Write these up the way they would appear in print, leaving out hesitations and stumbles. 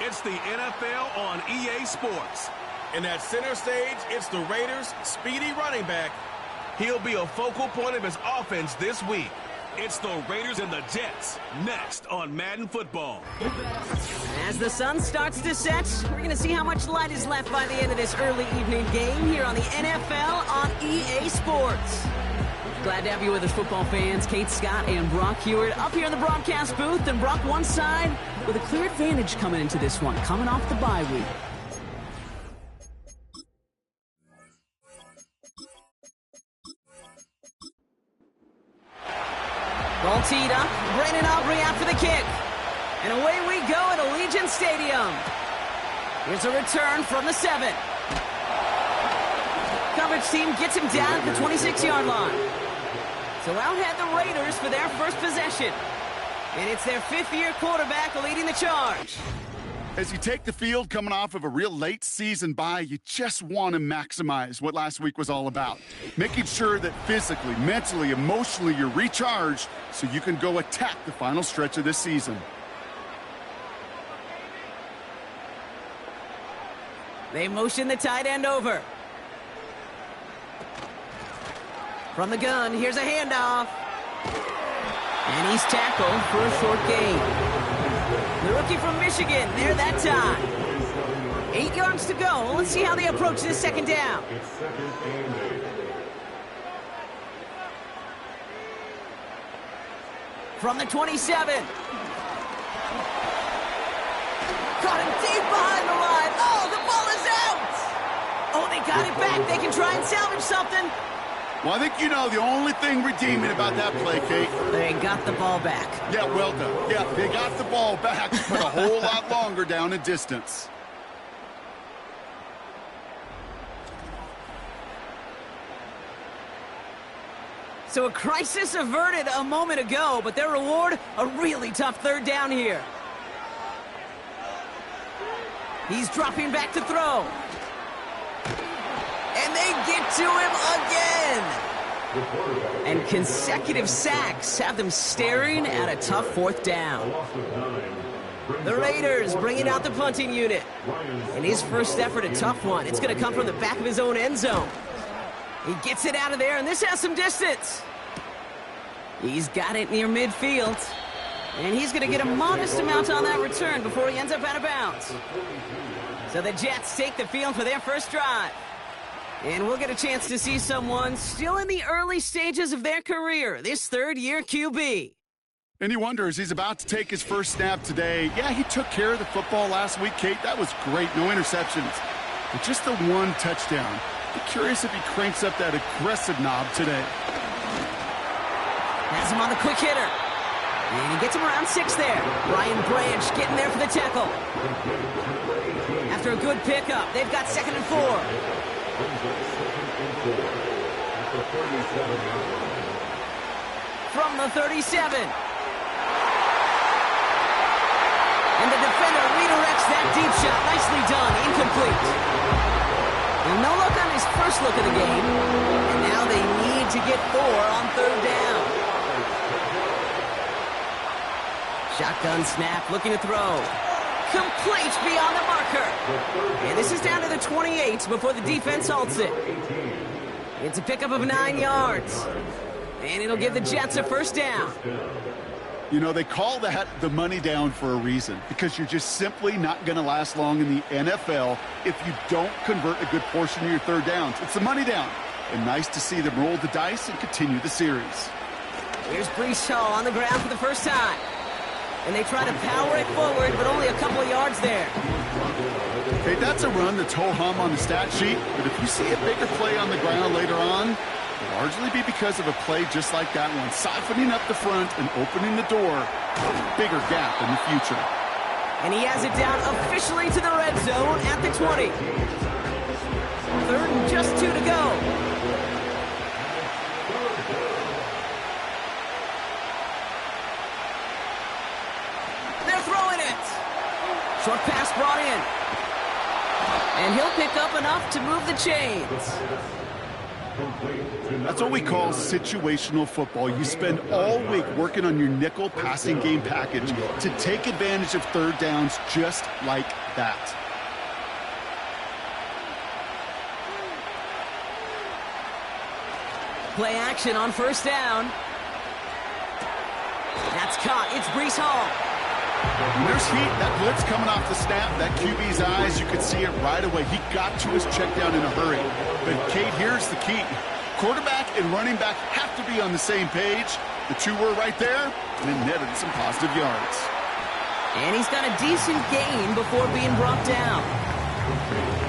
It's the NFL on EA Sports. In that center stage, it's the Raiders' speedy running back. He'll be a focal point of his offense this week. It's the Raiders and the Jets, next on Madden Football. As the sun starts to set, we're going to see how much light is left by the end of this early evening game here on the NFL on EA Sports. Glad to have you with us, football fans. Kate Scott and Brock Hewitt up here in the broadcast booth. And Brock one side with a clear advantage coming into this one, coming off the bye week. Ball teed up. Brandon Aubrey out for the kick. And away we go at Allegiant Stadium. Here's a return from the 7. Coverage team gets him down at the 26-yard line. So out head the Raiders for their first possession. And it's their fifth-year quarterback leading the charge. As you take the field coming off of a real late season bye, you just want to maximize what last week was all about. Making sure that physically, mentally, emotionally, you're recharged so you can go attack the final stretch of this season. They motion the tight end over. From the gun, here's a handoff. And he's tackled for a short gain. The rookie from Michigan, there that time. 8 yards to go. Let's see how they approach this second down. From the 27. Caught him deep behind the line. Oh, the ball is out. Oh, they got it back. They can try and salvage something. Well, I think you know the only thing redeeming about that play, Kate. They got the ball back. Yeah, well done. Yeah, they got the ball back, but a whole lot longer down in distance. So a crisis averted a moment ago, but their reward, a really tough third down here. He's dropping back to throw. And they get to him again. And consecutive sacks have them staring at a tough fourth down. The Raiders bringing out the punting unit. And his first effort, a tough one. It's going to come from the back of his own end zone. He gets it out of there, and this has some distance. He's got it near midfield. And he's going to get a modest amount on that return before he ends up out of bounds. So the Jets take the field for their first drive. And we'll get a chance to see someone still in the early stages of their career, this third-year QB. And you wonder, as he's about to take his first snap today, yeah, he took care of the football last week, Kate. That was great. No interceptions. But just the one touchdown. Be curious if he cranks up that aggressive knob today. Has him on the quick hitter. And he gets him around 6 there. Brian Branch getting there for the tackle. After a good pickup, they've got 2nd and 4. From the 37. And the defender redirects that deep shot. Nicely done. Incomplete. And no luck on his first look of the game. And now they need to get 4 on third down. Shotgun snap, looking to throw. Complete beyond the marker. And this is down to the 28 before the defense halts it. It's a pickup of 9 yards. And it'll give the Jets a first down. You know, they call that the money down for a reason, because you're just simply not going to last long in the NFL if you don't convert a good portion of your third downs. It's the money down. And nice to see them roll the dice and continue the series. Here's Breece Hall on the ground for the first time. And they try to power it forward, but only a couple of yards there. Okay, that's a run that's ho-hum on the stat sheet, but if you see a bigger play on the ground later on, it'll largely be because of a play just like that one, siphoning up the front and opening the door for a bigger gap in the future. And he has it down officially to the red zone at the 20. 3rd and just 2 to go. Short pass brought in. And he'll pick up enough to move the chains. That's what we call situational football. You spend all week working on your nickel passing game package to take advantage of third downs just like that. Play action on first down. That's caught. It's Breece Hall. And there's heat. That blitz coming off the snap. That QB's eyes, you could see it right away. He got to his check down in a hurry. But, Kate, here's the key. Quarterback and running back have to be on the same page. The two were right there, and it netted some positive yards. And he's got a decent gain before being brought down.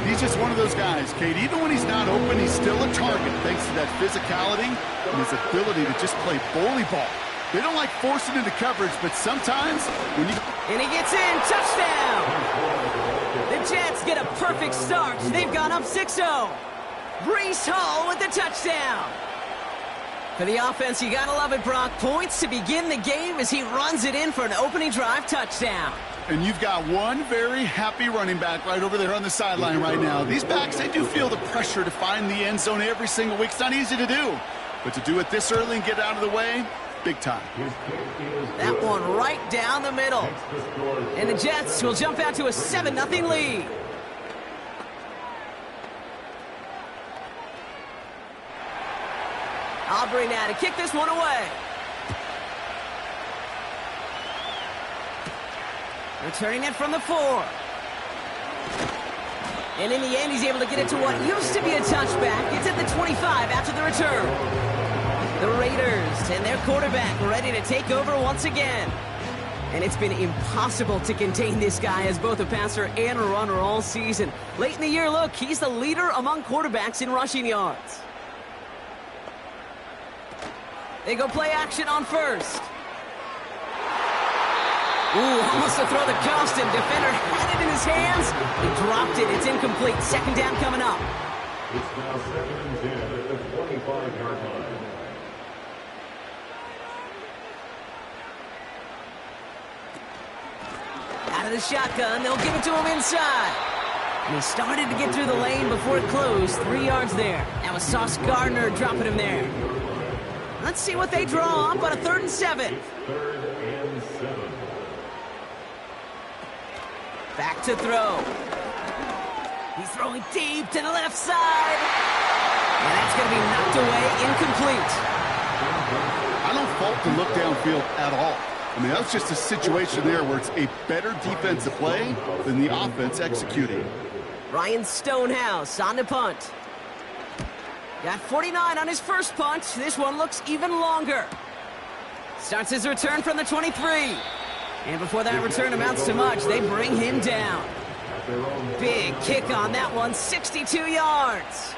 He's just one of those guys, Kate. Even when he's not open, he's still a target thanks to that physicality and his ability to just play bully ball. They don't like forcing into coverage, but sometimes when you... And he gets in. Touchdown! The Jets get a perfect start. They've gone up 6-0. Breece Hall with the touchdown. For the offense, you gotta love it, Brock. Points to begin the game as he runs it in for an opening drive touchdown. And you've got one very happy running back right over there on the sideline right now. These backs, they do feel the pressure to find the end zone every single week. It's not easy to do. But to do it this early and get out of the way, big time. That one right down the middle. And the Jets will jump out to a 7-0 lead. Aubrey now to kick this one away. Returning it from the 4. And in the end, he's able to get it to what used to be a touchback. It's at the 25 after the return. The Raiders and their quarterback ready to take over once again. And it's been impossible to contain this guy as both a passer and a runner all season. Late in the year, look, he's the leader among quarterbacks in rushing yards. They go play action on first. Ooh, almost to throw the Costin. Defender had it in his hands. He dropped it. It's incomplete. Second down coming up. It's now 2nd and 10 at the 25-yard line. Out of the shotgun, they'll give it to him inside. And he started to get through the lane before it closed. 3 yards there. That was Sauce Gardner dropping him there. Let's see what they draw up on a 3rd and 7. 3rd and 7. Back to throw. He's throwing deep to the left side. And that's going to be knocked away, incomplete. I don't fault the look downfield at all. I mean, that's just a situation there where it's a better defensive play than the offense executing. Ryan Stonehouse on the punt. Got 49 on his first punt. This one looks even longer. Starts his return from the 23. And before that return amounts to much, they bring him down. Big kick on that one, 62 yards.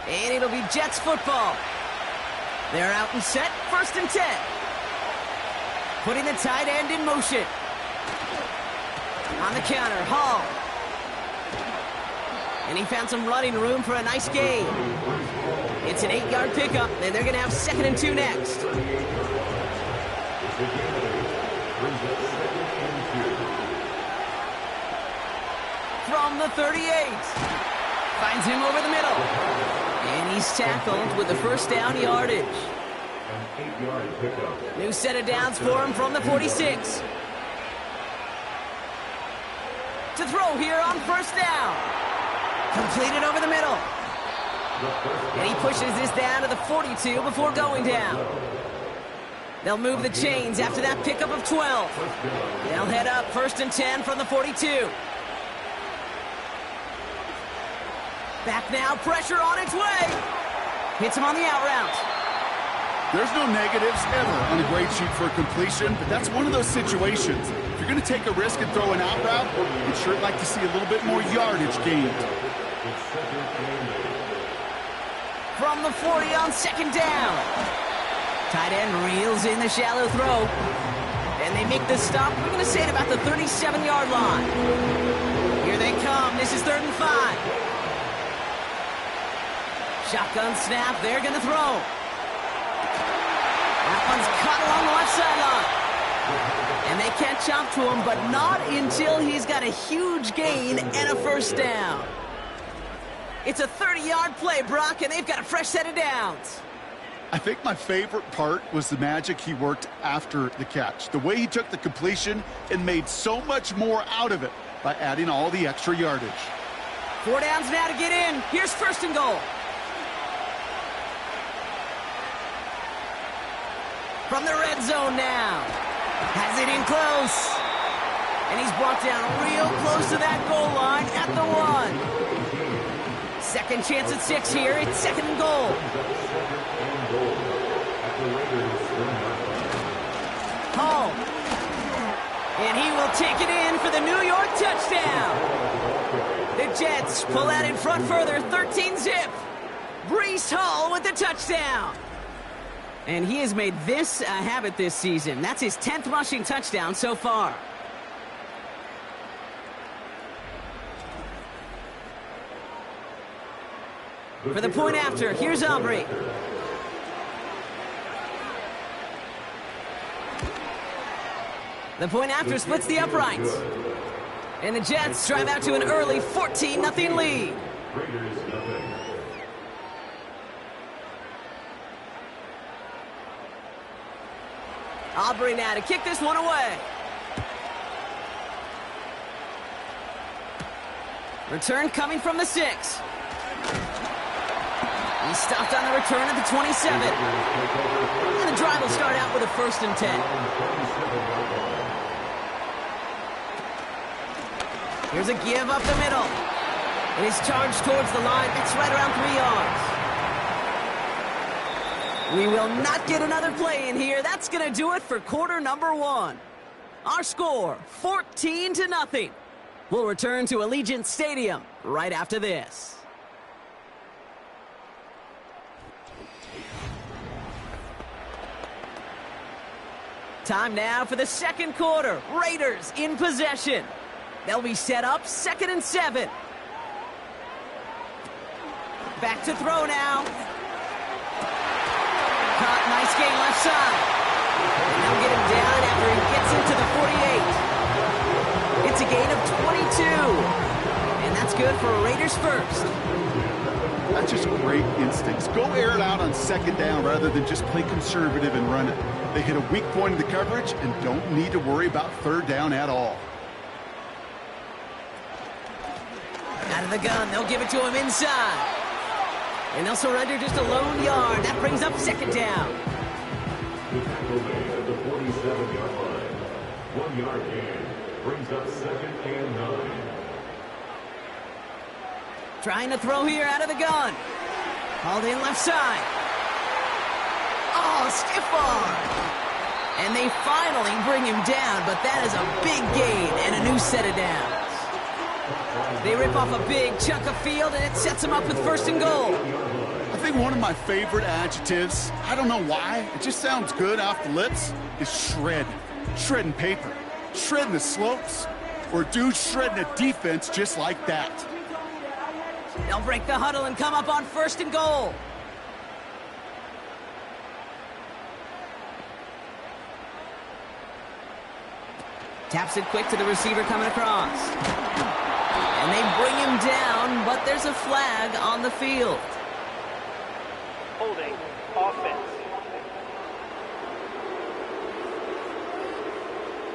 And it'll be Jets football. They're out and set, 1st and 10. Putting the tight end in motion. On the counter, Hall. And he found some running room for a nice gain. It's an 8-yard pickup, and they're going to have 2nd and 2 next. From the 38. Finds him over the middle. And he's tackled with the first down yardage. An 8-yard pickup. New set of downs for him from the 46. To throw here on first down. Completed over the middle. And he pushes this down to the 42 before going down. They'll move the chains after that pickup of 12. They'll head up 1st and 10 from the 42. Back now, pressure on its way. Hits him on the out route. There's no negatives ever on a grade sheet for a completion, but that's one of those situations. If you're going to take a risk and throw an out route, you'd sure like to see a little bit more yardage gained. From the 40 on 2nd down. Tight end reels in the shallow throw. And they make the stop. We're going to say it about the 37-yard line. Here they come. This is 3rd and 5. Shotgun snap. They're going to throw. That one's cut along the left sideline. And they catch up to him, but not until he's got a huge gain and a first down. It's a 30-yard play, Brock, and they've got a fresh set of downs. I think my favorite part was the magic he worked after the catch. The way he took the completion and made so much more out of it by adding all the extra yardage. 4 downs now to get in. Here's first and goal. From the red zone now. Has it in close. And he's brought down real close to that goal line at the 1. Second chance at 6 here. It's second and goal. Home. And he will take it in for the New York touchdown. The Jets pull out in front further, 13-zip. Breece Hall with the touchdown. And he has made this a habit this season. That's his 10th rushing touchdown so far. For the point after, here's Aubrey. The point after splits the uprights. And the Jets drive out to an early 14-0 lead. Aubrey now to kick this one away. Return coming from the 6. He's stopped on the return at the 27. And the drive will start out with a 1st and 10. Here's a give up the middle. And he's charged towards the line. It's right around 3 yards. We will not get another play in here. That's going to do it for quarter number 1. Our score, 14-0. We'll return to Allegiant Stadium right after this. Time now for the second quarter. Raiders in possession. They'll be set up 2nd and 7. Back to throw now. Caught, nice gain left side. And they'll get him down after he gets into the 48. It's a gain of 22. And that's good for Raiders first. That's just great instincts. Go air it out on 2nd down rather than just play conservative and run it. They hit a weak point in the coverage and don't need to worry about 3rd down at all. Out of the gun, they'll give it to him inside. And they'll surrender just a lone yard. That brings up 2nd down. The tackle made at the 47-yard line. 1 yard gain brings up 2nd and 9. Trying to throw here out of the gun. Called in left side. Oh, stiff arm. And they finally bring him down, but that is a big gain and a new set of downs. They rip off a big chunk of field, and it sets them up with 1st and goal. I think one of my favorite adjectives, I don't know why, it just sounds good off the lips, is shred. Shredding paper. Shredding the slopes. Or a dude shredding a defense just like that. They'll break the huddle and come up on 1st and goal. Taps it quick to the receiver coming across. And they bring him down, but there's a flag on the field. Holding offense.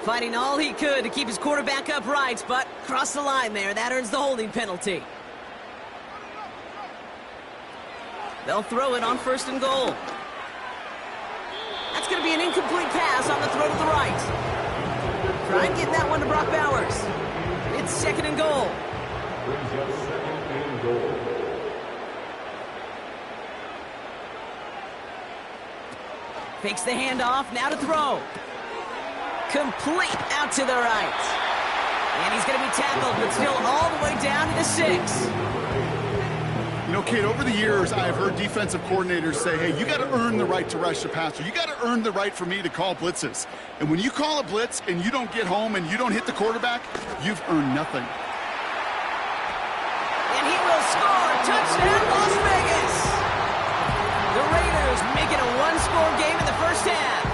Fighting all he could to keep his quarterback upright, but crossed the line there. That earns the holding penalty. They'll throw it on 1st and goal. That's going to be an incomplete pass on the throw to the right. Try and get that one to Brock Bowers. It's 2nd and goal. Brings up 2nd and goal. Fakes the handoff, now to throw. Complete out to the right. And he's going to be tackled, but still all the way down to the 6. You know, Kate, over the years, I have heard defensive coordinators say, hey, you got to earn the right to rush the passer. You got to earn the right for me to call blitzes. And when you call a blitz and you don't get home and you don't hit the quarterback, you've earned nothing. And he will score. Touchdown, Las Vegas. The Raiders make it a 1-score game in the first half.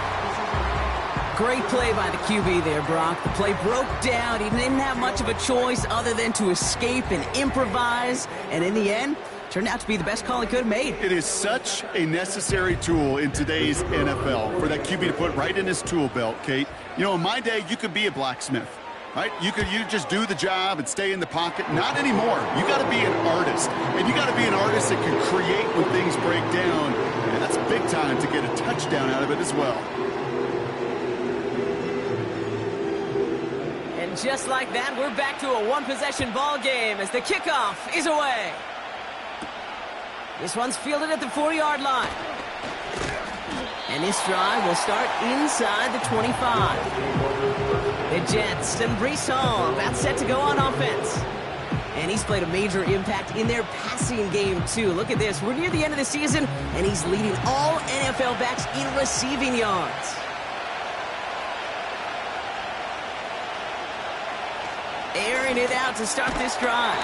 Great play by the QB there, Brock. The play broke down. He didn't have much of a choice other than to escape and improvise. And in the end, turned out to be the best call he could have made. It is such a necessary tool in today's NFL for that QB to put right in his tool belt, Kate. You know, in my day, you could be a blacksmith, right? You just do the job and stay in the pocket. Not anymore. You got to be an artist. And you got to be an artist that can create when things break down. And that's big time to get a touchdown out of it as well. And just like that, we're back to a one-possession ball game as the kickoff is away. This one's fielded at the 4-yard line. And this drive will start inside the 25. The Jets and Breece Hall about set to go on offense. And he's played a major impact in their passing game, too. Look at this. We're near the end of the season, and he's leading all NFL backs in receiving yards. Airing it out to start this drive.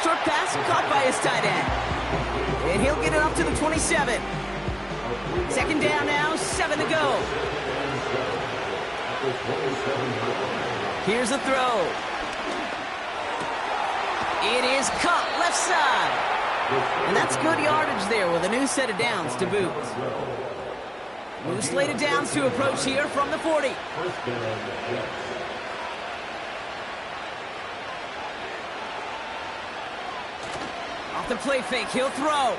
Short pass caught by his tight end. And he'll get it up to the 27. Second down now, 7 to go. Here's the throw. It is caught left side. And that's good yardage there with a new set of downs to boot. New slate of downs to approach here from the 40. Off the play fake, he'll throw.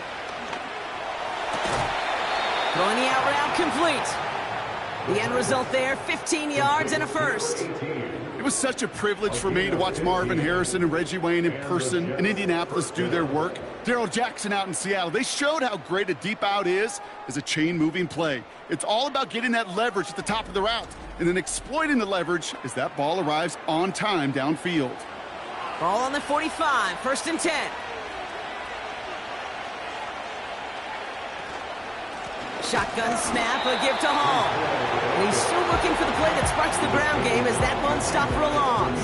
Throwing the out route complete. The end result there, 15 yards and a first. It was such a privilege for me to watch Marvin Harrison and Reggie Wayne in person in Indianapolis do their work. Darrell Jackson out in Seattle. They showed how great a deep out is as a chain-moving play. It's all about getting that leverage at the top of the route and then exploiting the leverage as that ball arrives on time downfield. Ball on the 45, 1st and 10. Shotgun snap, a give to Hall. And he's still looking for the play that sparks the ground game as that one stopped for a loss.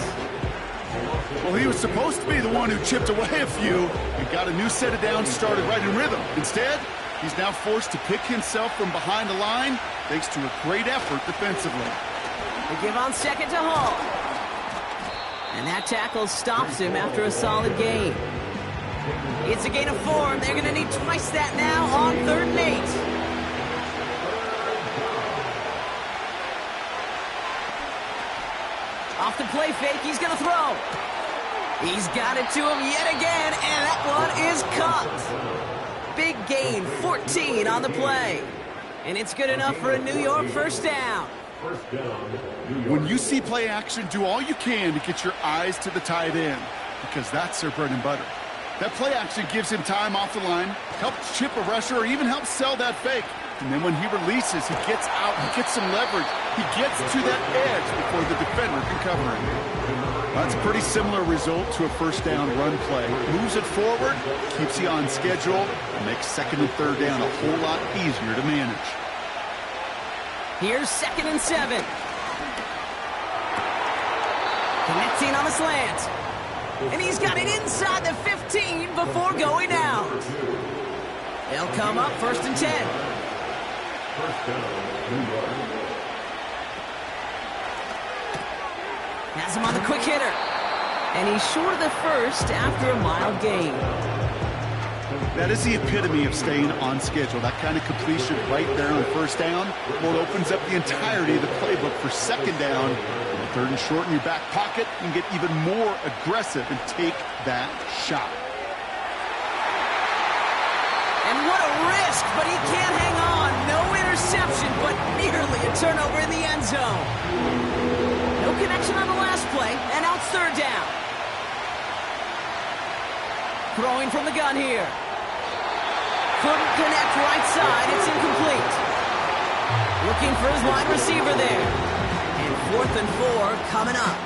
Well, he was supposed to be the one who chipped away a few and got a new set of downs started right in rhythm. Instead, he's now forced to pick himself from behind the line thanks to a great effort defensively. They give on second to Hall. And that tackle stops him after a solid gain. It's a gain of 4, and they're going to need twice that now on 3rd and 8. Off the play fake, he's going to throw. He's got it to him yet again, and that one is caught. Big gain, 14 on the play. And it's good enough for a New York first down. When you see play action, do all you can to get your eyes to the tight end, because that's their bread and butter. That play action gives him time off the line, helps chip a rusher, or even helps sell that fake. And then when he releases, he gets out, he gets some leverage. He gets to that edge before the defender can cover him. That's a pretty similar result to a first down run play. Moves it forward, keeps you on schedule, and makes 2nd and 3rd down a whole lot easier to manage. Here's 2nd and 7. Connecting on the slant. And he's got it inside the 15 before going out. They'll come up 1st and 10. Has him on the quick hitter. And he's short of the first after a mild gain. That is the epitome of staying on schedule. That kind of completion right there on 1st down. Well, it opens up the entirety of the playbook for 2nd down. 3rd and short in your back pocket. You can get even more aggressive and take that shot. And what a risk, but he can't hang on. No interception, but nearly a turnover in the end zone. No connection on the last play, and now it's 3rd down. Throwing from the gun here. Couldn't connect right side. It's incomplete. Looking for his wide receiver there. And 4th and 4 coming up.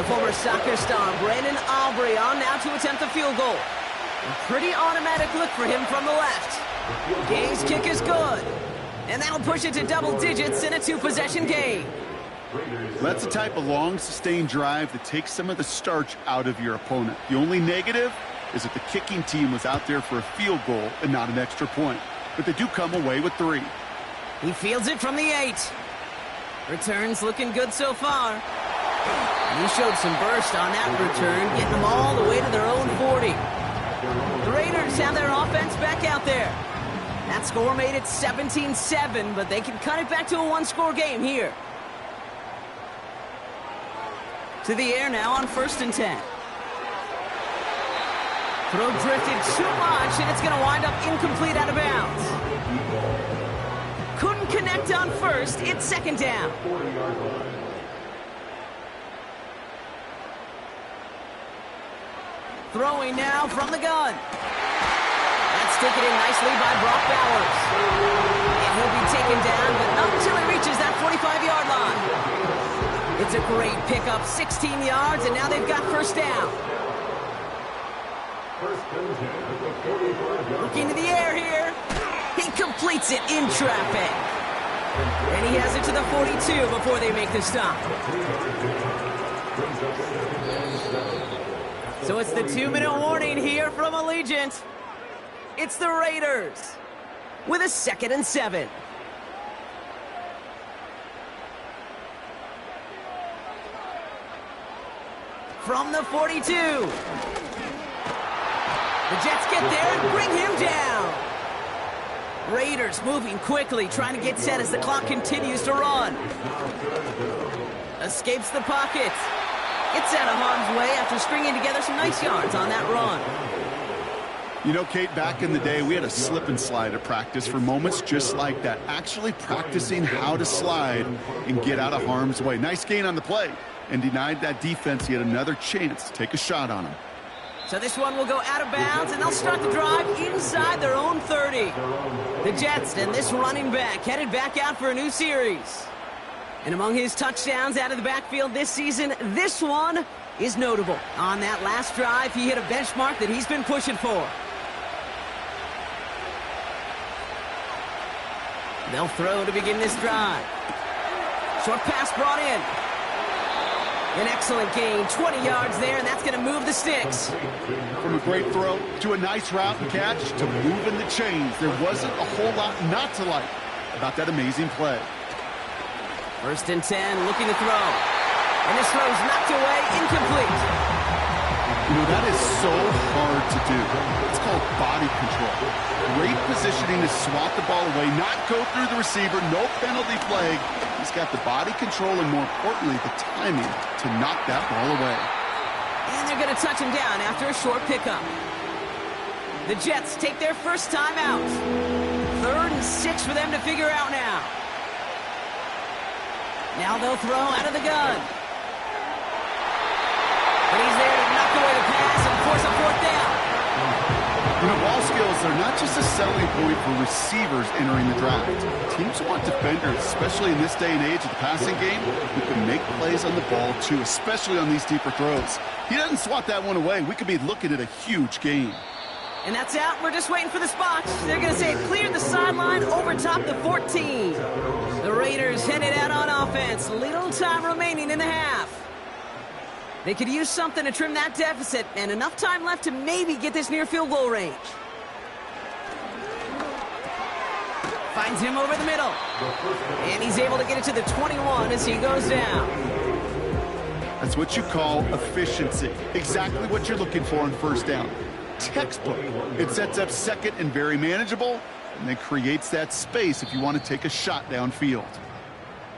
The former soccer star, Brandon Aubrey, on now to attempt the field goal. A pretty automatic look for him from the left. Gay's kick is good. And that'll push it to double digits in a 2-possession game. That's the type of long, sustained drive that takes some of the starch out of your opponent. The only negative is that the kicking team was out there for a field goal and not an extra point. But they do come away with 3. He fields it from the 8. Returns looking good so far. He showed some burst on that return, getting them all the way to their own 40. The Raiders have their offense back out there. That score made it 17-7, but they can cut it back to a one-score game here. To the air now on 1st and 10. Throw drifted too much, and it's going to wind up incomplete out of bounds. Couldn't connect on first. It's 2nd down. Throwing now from the gun. That's taken in nicely by Brock Bowers. And he'll be taken down, but not until he reaches that 45-yard line. It's a great pickup, 16 yards, and now they've got 1st down. Looking to the air here. He completes it in traffic. And he has it to the 42 before they make the stop. So it's the 2-minute warning here from Allegiant. It's the Raiders with a 2nd and 7. From the 42. The Jets get there and bring him down. Raiders moving quickly, trying to get set as the clock continues to run. Escapes the pocket. Gets out of harm's way after stringing together some nice yards on that run. You know, Kate, back in the day, we had a slip and slide at practice for moments just like that. Actually practicing how to slide and get out of harm's way. Nice gain on the play, and denied that defense yet another chance to take a shot on him. So this one will go out of bounds, and they'll start the drive inside their own 30. The Jets and this running back headed back out for a new series. And among his touchdowns out of the backfield this season, this one is notable. On that last drive, he hit a benchmark that he's been pushing for. They'll throw to begin this drive. Short pass brought in. An excellent gain, 20 yards there, and that's going to move the sticks. From a great throw to a nice route and catch to moving the chains. There wasn't a whole lot not to like about that amazing play. 1st and 10, looking to throw. And this throw's knocked away, incomplete. You know, that is so hard to do. It's called body control. Great positioning to swat the ball away, not go through the receiver, no penalty flag. He's got the body control and, more importantly, the timing to knock that ball away. And they're going to touch him down after a short pickup. The Jets take their first time out. 3rd and 6 for them to figure out now. Now they'll throw out of the gun. But he's there to knock away the pass and force a 4th down. You know, ball skills are not just a selling point for receivers entering the draft. Teams want defenders, especially in this day and age of the passing game, who can make plays on the ball too, especially on these deeper throws. He doesn't swat that one away. We could be looking at a huge gain. And that's out. We're just waiting for the spot. They're going to say it cleared the sideline over top the 14. The Raiders headed out on offense. Little time remaining in the half. They could use something to trim that deficit, and enough time left to maybe get this near field goal range. Finds him over the middle. And he's able to get it to the 21 as he goes down. That's what you call efficiency. Exactly what you're looking for on 1st down. Textbook. It sets up 2nd and very manageable, and then creates that space if you want to take a shot downfield.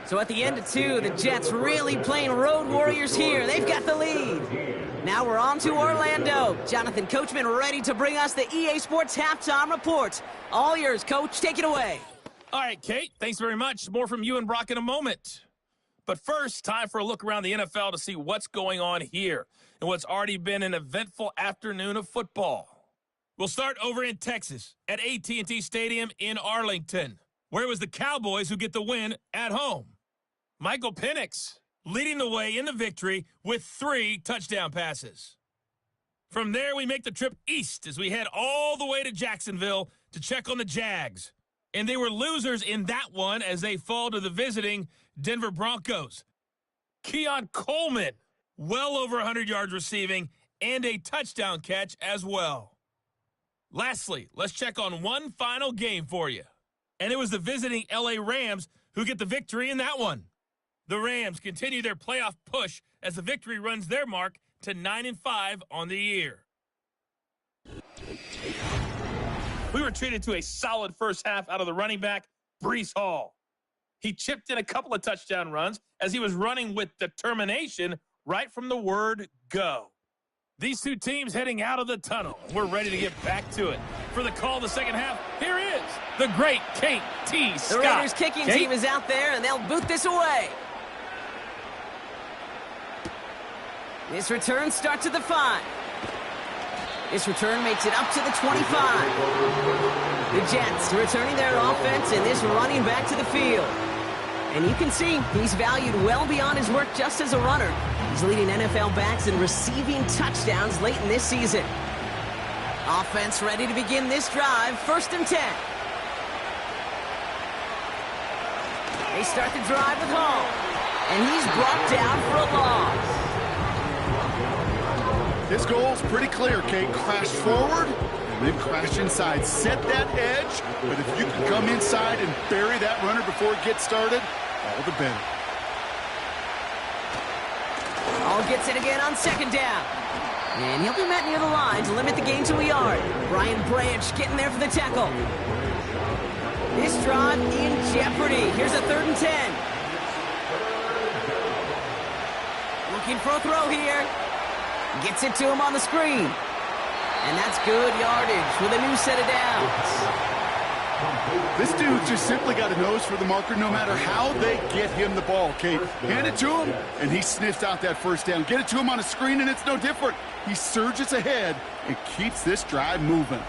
So at the end of 2, the Jets really playing road warriors here. They've got the lead. Now we're on to Orlando. Jonathan Coachman ready to bring us the EA Sports Halftime Report. All yours, Coach. Take it away. All right, Kate, thanks very much. More from you and Brock in a moment. But first, time for a look around the NFL to see what's going on here and what's already been an eventful afternoon of football. We'll start over in Texas at AT&T Stadium in Arlington, where it was the Cowboys who get the win at home. Michael Penix leading the way in the victory with 3 touchdown passes. From there, we make the trip east as we head all the way to Jacksonville to check on the Jags. And they were losers in that one as they fall to the visiting Denver Broncos. Keon Coleman, well over 100 yards receiving and a touchdown catch as well. Lastly, let's check on one final game for you. And it was the visiting LA Rams who get the victory in that one. The Rams continue their playoff push as the victory runs their mark to 9-5 on the year. We were treated to a solid first half out of the running back, Breece Hall. He chipped in a couple of touchdown runs as he was running with determination right from the word go. These two teams heading out of the tunnel. We're ready to get back to it. For the call of the second half, here is the great Kate T. Scott. The Raiders kicking team is out there, and they'll boot this away. This return starts at the 5. This return makes it up to the 25. The Jets returning their offense and this running back to the field. And you can see he's valued well beyond his work just as a runner. He's leading NFL backs in receiving touchdowns late in this season. Offense ready to begin this drive, 1st and 10. They start the drive with Hall. And he's brought down for a loss. His goal's pretty clear, Kate. Crash forward and then crash inside. Set that edge, but if you can come inside and bury that runner before it gets started, all the better. Hall gets it again on 2nd down. And he'll be met near the line to limit the gain to a yard. Brian Branch getting there for the tackle. This drive in jeopardy. Here's a 3rd and 10. Looking for a throw here. Gets it to him on the screen. And that's good yardage with a new set of downs. This dude just simply got a nose for the marker no matter how they get him the ball, Kate. Hand it to him, and he sniffs out that 1st down. Get it to him on a screen, and it's no different. He surges ahead and keeps this drive moving.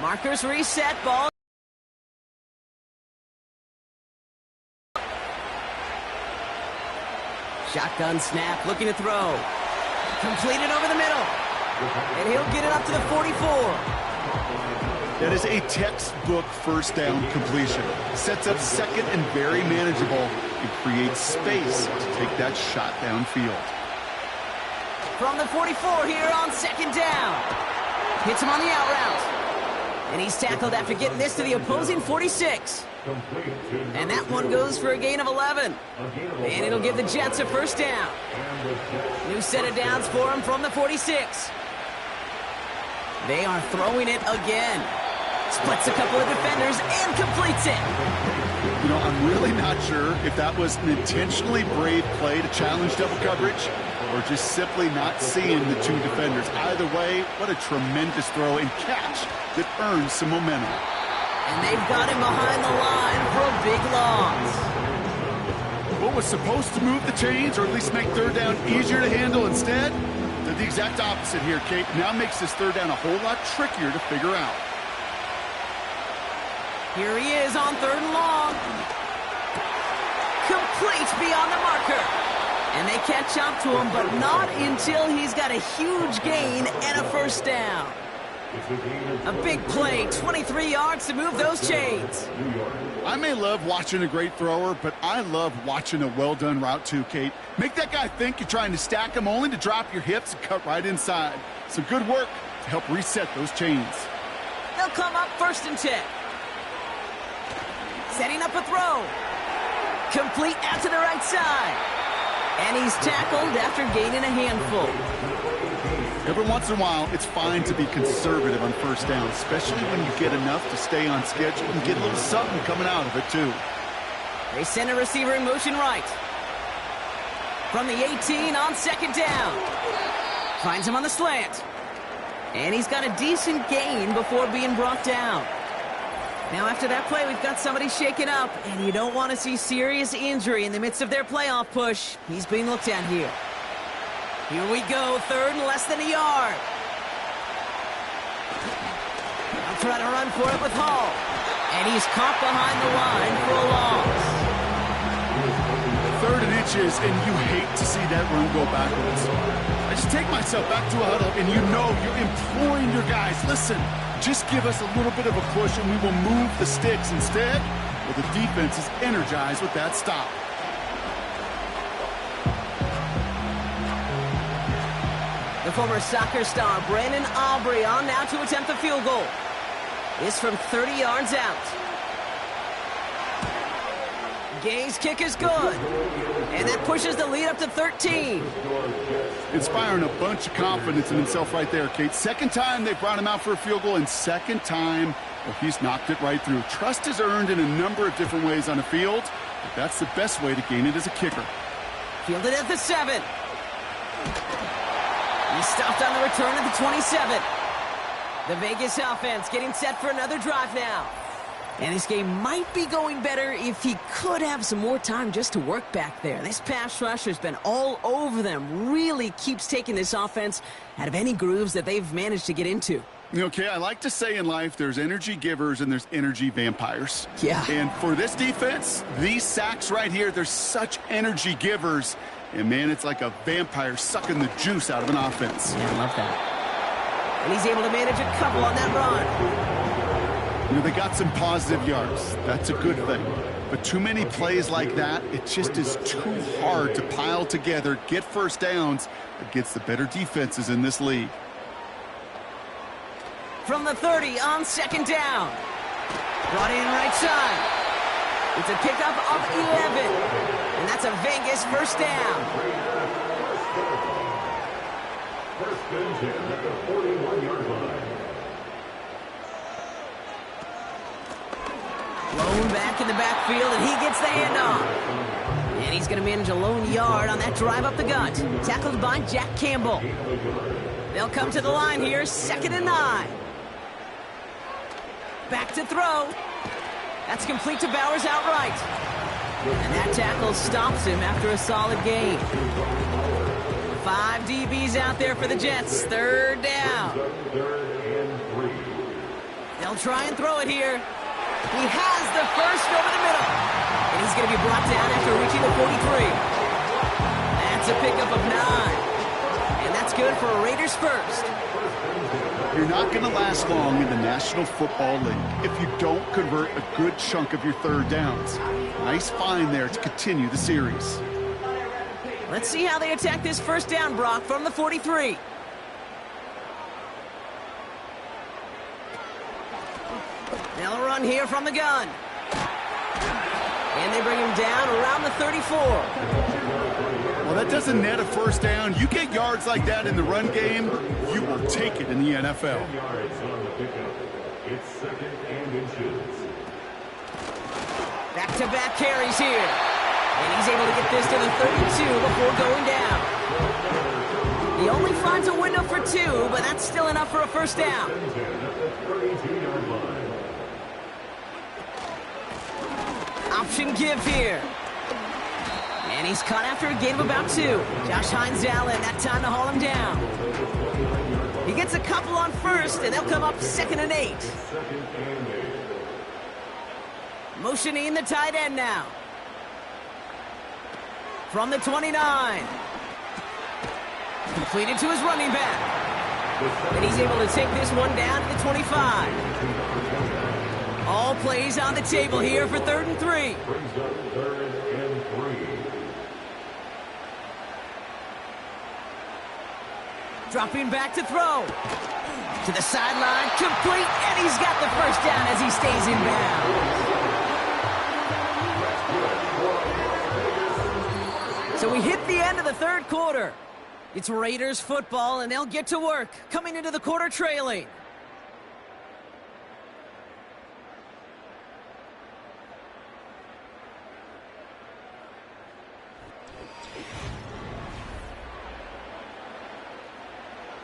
Markers reset, ball. Shotgun snap, looking to throw. Completed over the middle. And he'll get it up to the 44. That is a textbook 1st down completion. Sets up 2nd and very manageable and creates space to take that shot downfield. From the 44 here on 2nd down. Hits him on the out route. And he's tackled after getting this to the opposing 46. And that one goes for a gain of 11. And it'll give the Jets a 1st down. New set of downs for him from the 46. They are throwing it again. Splits a couple of defenders and completes it. You know, I'm really not sure if that was an intentionally brave play to challenge double coverage or just simply not seeing the two defenders. Either way, what a tremendous throw and catch that earns some momentum. And they've got him behind the line for a big loss. What was supposed to move the chains or at least make 3rd down easier to handle instead did the exact opposite here, Kate. Now makes this 3rd down a whole lot trickier to figure out. Here he is on 3rd and long. Complete beyond the marker. And they catch up to him, but not until he's got a huge gain and a 1st down. A big play, 23 yards to move those chains. I may love watching a great thrower, but I love watching a well-done route too, Kate. Make that guy think you're trying to stack him only to drop your hips and cut right inside. Some good work to help reset those chains. They'll come up 1st and 10. Setting up a throw. Complete out to the right side. And he's tackled after gaining a handful. Every once in a while, it's fine to be conservative on 1st down, especially when you get enough to stay on schedule and get a little something coming out of it, too. They send a receiver in motion right. From the 18 on 2nd down. Finds him on the slant. And he's got a decent gain before being brought down. Now, after that play, we've got somebody shaken up, and you don't want to see serious injury in the midst of their playoff push. He's being looked at here. Here we go, 3rd and less than a yard. I'll try to run for it with Hall. And he's caught behind the line for a loss. 3rd and inches, and you hate to see that run go backwards. I just take myself back to a huddle, and you know you're imploring your guys, listen, just give us a little bit of a push, and we will move the sticks instead. Well, the defense is energized with that stop. The former soccer star Brandon Aubrey on now to attempt the field goal. is from 30 yards out. Gay's kick is good. And that pushes the lead up to 13. Inspiring a bunch of confidence in himself right there, Kate. Second time they brought him out for a field goal, and second time, well, he's knocked it right through. Trust is earned in a number of different ways on the field, but that's the best way to gain it as a kicker. Fielded at the 7. He stopped on the return at the 27. The Vegas offense getting set for another drive now. And this game might be going better if he could have some more time just to work back there. This pass rush has been all over them. Really keeps taking this offense out of any grooves that they've managed to get into. Okay, I like to say in life there's energy givers and there's energy vampires. Yeah. And for this defense, these sacks right here, they're such energy givers. And, man, it's like a vampire sucking the juice out of an offense. Yeah, I love that. And he's able to manage a couple on that run. You know, they got some positive yards. That's a good thing. But too many plays like that, it just is too hard to pile together, get first downs against the better defenses in this league. From the 30 on second down. Brought in right side. It's a pickup of 11. And that's a Vegas first down. First and 10 at the 41-yard line. Lone back in the backfield, and he gets the handoff. And he's going to manage a lone yard on that drive up the gut. Tackled by Jack Campbell. They'll come to the line here, 2nd and 9. Back to throw. That's complete to Bowers outright. And that tackle stops him after a solid gain. 5 DBs out there for the Jets. 3rd down. They'll try and throw it here. He has the first over the middle. And he's going to be brought down after reaching the 43. That's a pickup of 9. And that's good for a Raiders first. You're not going to last long in the National Football League if you don't convert a good chunk of your 3rd downs. Nice find there to continue the series. Let's see how they attack this first down, Brock, from the 43. They'll run here from the gun. And they bring him down around the 34. Well, that doesn't net a first down. You get yards like that in the run game, you will take it in the NFL. Yards on the pickup. It's 2nd and inches. Back-to-back carries here. And he's able to get this to the 32 before going down. He only finds a window for 2, but that's still enough for a first down. Option give here. And he's caught after a gain of about 2. Josh Hines Allen, that time to haul him down. He gets a couple on first, and they'll come up 2nd and 8. Motioning the tight end now. From the 29. Completed to his running back. And he's able to take this one down to the 25. All plays on the table here for 3rd and 3. Brings up 3rd and 3. Dropping back to throw. To the sideline, complete, and he's got the first down as he stays in bounds. So we hit the end of the 3rd quarter. It's Raiders football, and they'll get to work, coming into the quarter trailing.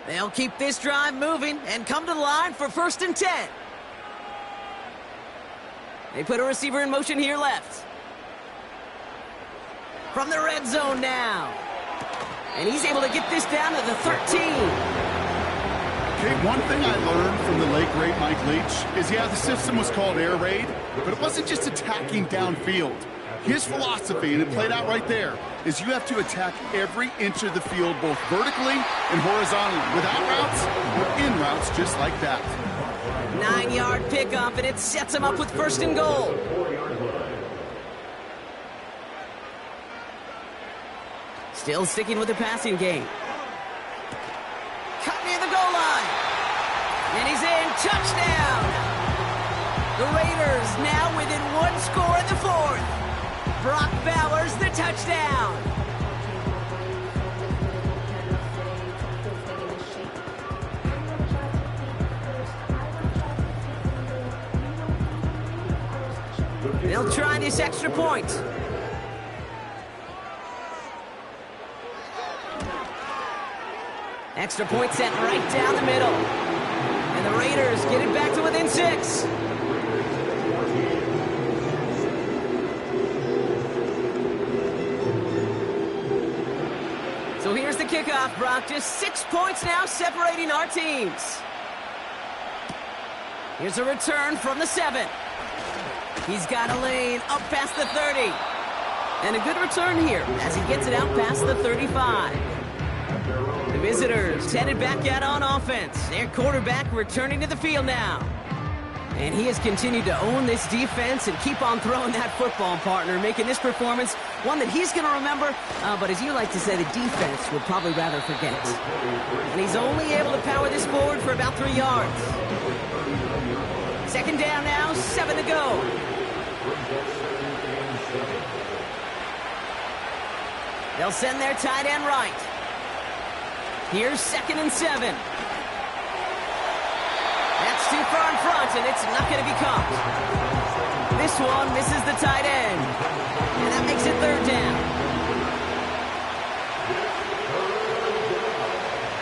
They'll keep this drive moving and come to the line for 1st and 10. They put a receiver in motion here left. From the red zone now. And he's able to get this down to the 13. Okay, one thing I learned from the late, great Mike Leach is, yeah, the system was called air raid, but it wasn't just attacking downfield. His philosophy, and it played out right there, is you have to attack every inch of the field, both vertically and horizontally, without routes or in routes, just like that. 9-yard pickup, and it sets him up with 1st and goal. Still sticking with the passing game. Cut near the goal line. And he's in. Touchdown. The Raiders now within one score in the fourth. Brock Bowers the touchdown. They'll try this extra point. Extra point set right down the middle. And the Raiders get it back to within 6. So here's the kickoff, Brock. Just 6 points now separating our teams. Here's a return from the 7. He's got a lane up past the 30. And a good return here as he gets it out past the 35. The visitors headed back out on offense. Their quarterback returning to the field now. And he has continued to own this defense and keep on throwing that football, partner, making this performance one that he's going to remember. But as you like to say, the defense would probably rather forget. And he's only able to power this forward for about 3 yards. Second down now, 7 to go. They'll send their tight end right. Here's 2nd and 7. That's too far in front, and it's not going to be caught. This one misses the tight end. And that makes it 3rd down.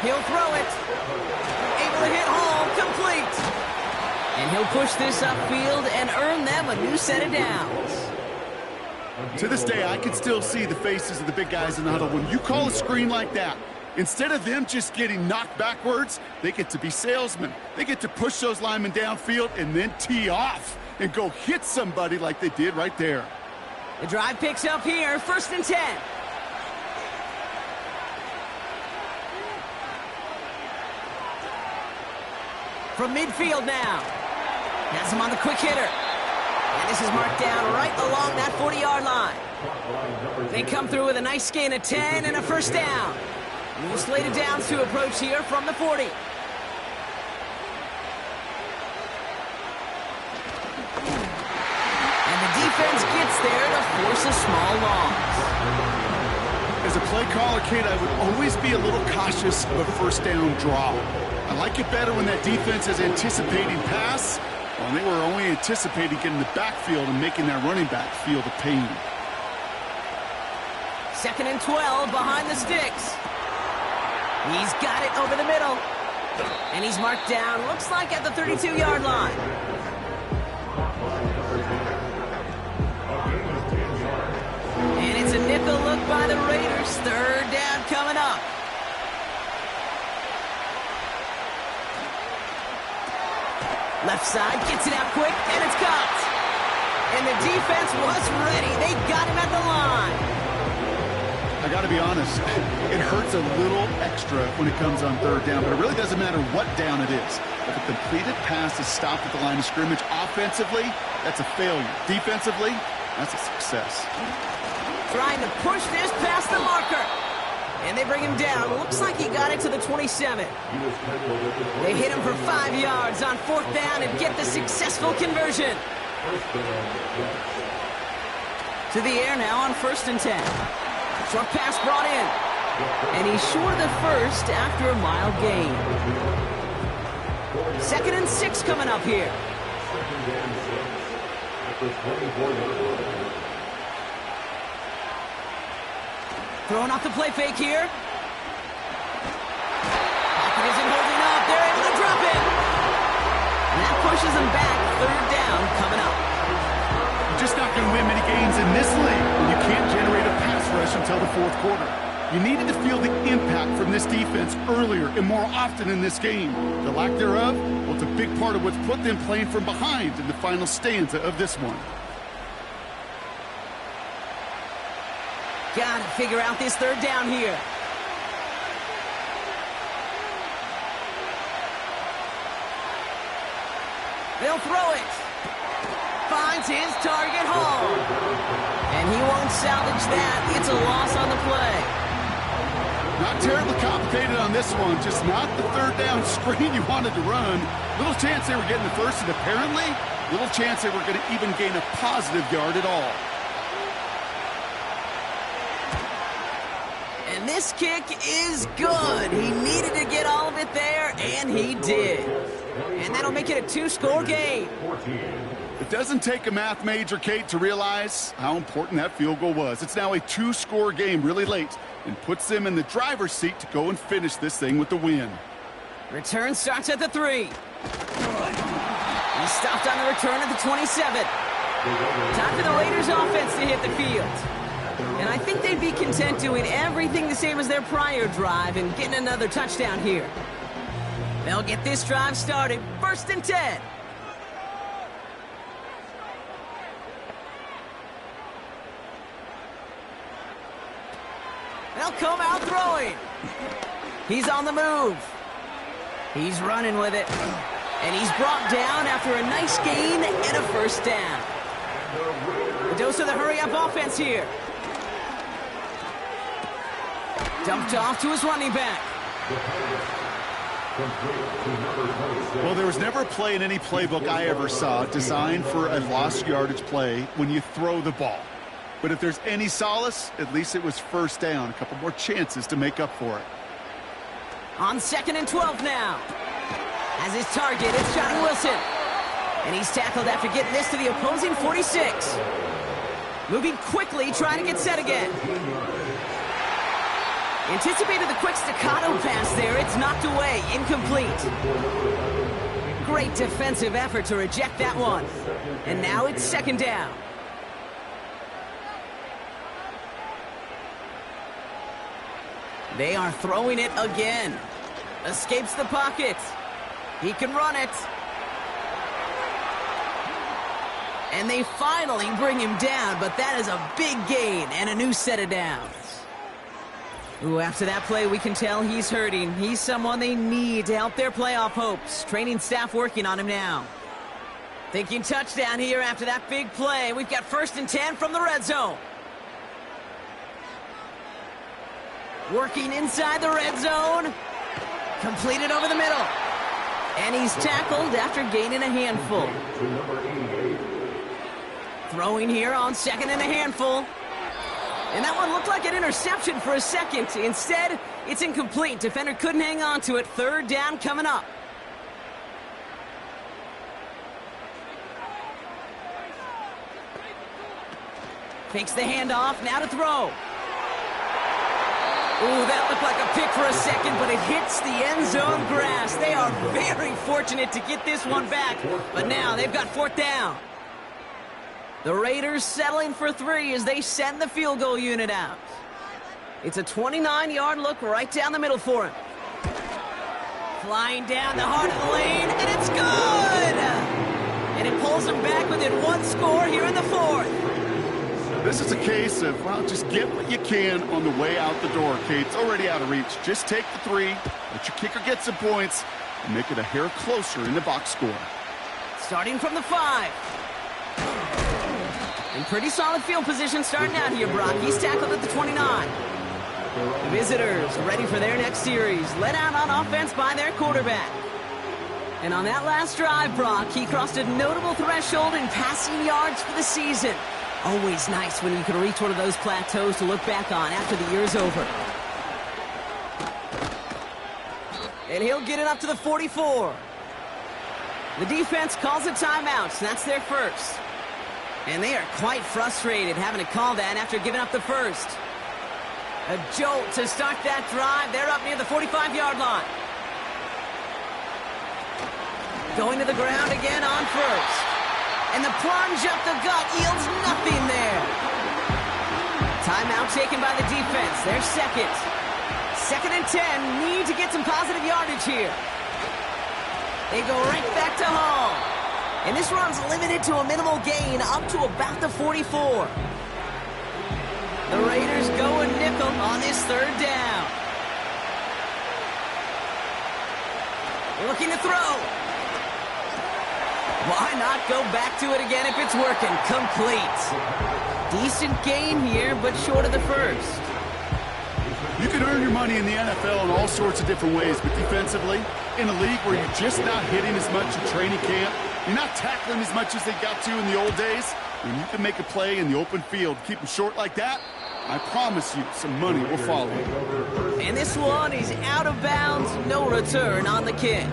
He'll throw it. Able to hit home, complete. And he'll push this upfield and earn them a new set of downs. To this day, I can still see the faces of the big guys in the huddle. When you call a screen like that, instead of them just getting knocked backwards, they get to be salesmen. They get to push those linemen downfield and then tee off and go hit somebody like they did right there. The drive picks up here, 1st and 10. From midfield now. Has him on the quick hitter. And this is marked down right along that 40-yard line. They come through with a nice gain of 10 and a 1st down. New slated downs to approach here from the 40. And the defense gets there to force a small loss. As a play caller, kid, I would always be a little cautious of a 1st down draw. I like it better when that defense is anticipating pass, when they were only anticipating getting the backfield and making that running back feel the pain. 2nd and 12 behind the sticks. He's got it over the middle. And he's marked down, looks like at the 32-yard line. And it's a nickel look by the Raiders. 3rd down coming up. Left side, gets it out quick, and it's caught. And the defense was ready. They got him at the line. I got to be honest, it hurts a little extra when it comes on 3rd down, but it really doesn't matter what down it is. If a completed pass is stopped at the line of scrimmage, offensively, that's a failure. Defensively, that's a success. Trying to push this past the marker. And they bring him down. Looks like he got it to the 27. They hit him for 5 yards on 4th down and get the successful conversion. To the air now on 1st and 10. Short pass brought in. And he's short of the 1st after a mild gain. 2nd and 6 coming up here. Throwing off the play fake here. Pocket isn't holding up. They're able to drop it. And that pushes them back. 3rd down coming up. You're just not going to win many games in this league when you can't generate a pass rush until the 4th quarter. You needed to feel the impact from this defense earlier and more often in this game. The lack thereof, well, it's a big part of what's put them playing from behind in the final stanza of this one. Gotta figure out this 3rd down here. They'll throw it. Finds his target home. And he won't salvage that. It's a loss on the play. Not terribly complicated on this one. Just not the 3rd down screen you wanted to run. Little chance they were getting the 1st, and apparently Little chance they were going to even gain a positive yard at all. And this kick is good. He needed to get all of it there, and he did. And that'll make it a 2-score game. It doesn't take a math major, Kate, to realize how important that field goal was. It's now a 2-score game really late and puts them in the driver's seat to go and finish this thing with the win. Return starts at the 3. He stopped on the return at the 27. Time for the Raiders offense to hit the field. And I think they'd be content doing everything the same as their prior drive and getting another touchdown here. They'll get this drive started. 1st and 10. They'll come out throwing. He's on the move. He's running with it. And he's brought down after a nice gain and a 1st down. A dose of the hurry-up offense here. Dumped off to his running back. Well, there was never a play in any playbook I ever saw designed for a lost yardage play when you throw the ball. But if there's any solace, at least it was 1st down. A couple more chances to make up for it. On 2nd and 12 now. As his target, it's Johnny Wilson. And he's tackled after getting this to the opposing 46. Moving quickly, trying to get set again. Anticipated the quick staccato pass there. It's knocked away. Incomplete. Great defensive effort to reject that one. And now it's 2nd down. They are throwing it again. Escapes the pocket. He can run it. And they finally bring him down, but that is a big gain and a new set of downs. Ooh, after that play, we can tell he's hurting. He's someone they need to help their playoff hopes. Training staff working on him now. Thinking touchdown here after that big play. We've got 1st and 10 from the red zone. Working inside the red zone. Completed over the middle. And he's tackled after gaining a handful. Throwing here on 2nd and a handful. And that one looked like an interception for a second. Instead, it's incomplete. Defender couldn't hang on to it. 3rd down coming up. Fakes the handoff. Now to throw. Ooh, that looked like a pick for a second, but it hits the end zone grass. They are very fortunate to get this one back, but now they've got 4th down. The Raiders settling for 3 as they send the field goal unit out. It's a 29-yard look right down the middle for him. Flying down the heart of the lane, and it's good! And it pulls them back within 1 score here in the 4th. This is a case of, well, just get what you can on the way out the door, Kate. It's already out of reach. Just take the 3, let your kicker get some points, and make it a hair closer in the box score. Starting from the 5. In pretty solid field position starting out here, Brock. He's tackled at the 29. The visitors are ready for their next series. Led out on offense by their quarterback. And on that last drive, Brock, he crossed a notable threshold in passing yards for the season. Always nice when you can reach one of those plateaus to look back on after the year's over. And he'll get it up to the 44. The defense calls a timeout, so that's their 1st. And they are quite frustrated having to call that after giving up the 1st. A jolt to start that drive. They're up near the 45-yard line. Going to the ground again on 1st. And the plunge up the gut yields nothing there. Timeout taken by the defense. They're 2nd. 2nd and 10. Need to get some positive yardage here. They go right back to home. And this run's limited to a minimal gain up to about the 44. The Raiders go a nickel on this 3rd down. Looking to throw. Why not go back to it again if it's working? Complete. Decent gain here, but short of the 1st. You can earn your money in the NFL in all sorts of different ways, but defensively, in a league where you're just not hitting as much in training camp, You're not tackling as much as they got to in the old days. When you can make a play in the open field, keep them short like that, I promise you some money will follow. And this one is out of bounds, no return on the kick.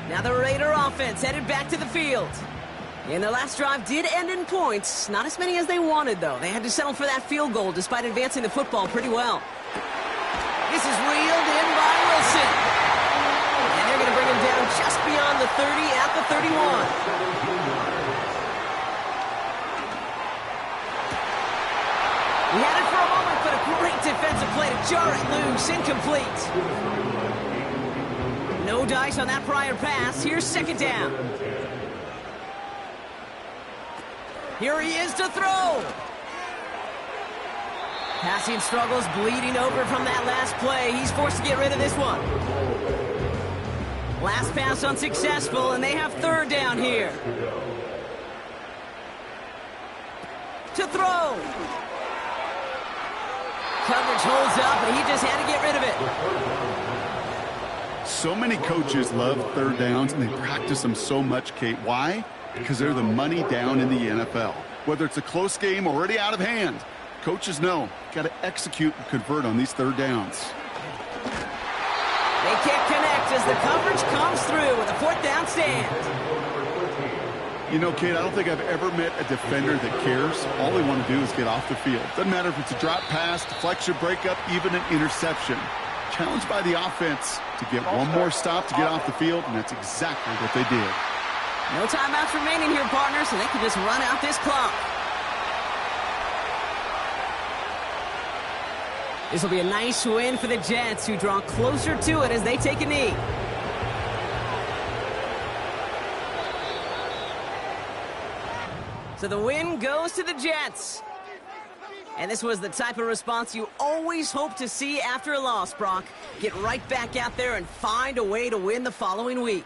Now the Raider offense headed back to the field. And their last drive did end in points. Not as many as they wanted, though. They had to settle for that field goal despite advancing the football pretty well. This is reeled in by Wilson. And they're going to bring him down just beyond the 30 at the 31. He had it for a moment, but a great defensive play to jar it loose. Incomplete. No dice on that prior pass. Here's second down. Here he is to throw. Passing struggles bleeding over from that last play. He's forced to get rid of this one. Last pass unsuccessful, and they have third down here. To throw. Coverage holds up, and he just had to get rid of it. So many coaches love third downs, and they practice them so much, Kate. Why? Because they're the money down in the NFL. Whether it's a close game already out of hand, coaches know got to execute and convert on these third downs. They can't connect as the coverage comes through with a fourth down stand. You know, Kate, I don't think I've ever met a defender that cares. All they want to do is get off the field. Doesn't matter if it's a drop pass, deflection, breakup, even an interception. Challenged by the offense to get one more stop to get off the field, and that's exactly what they did. No timeouts remaining here, partners, so they can just run out this clock. This will be a nice win for the Jets, who draw closer to it as they take a knee. So the win goes to the Jets. And this was the type of response you always hope to see after a loss, Brock. Get right back out there and find a way to win the following week.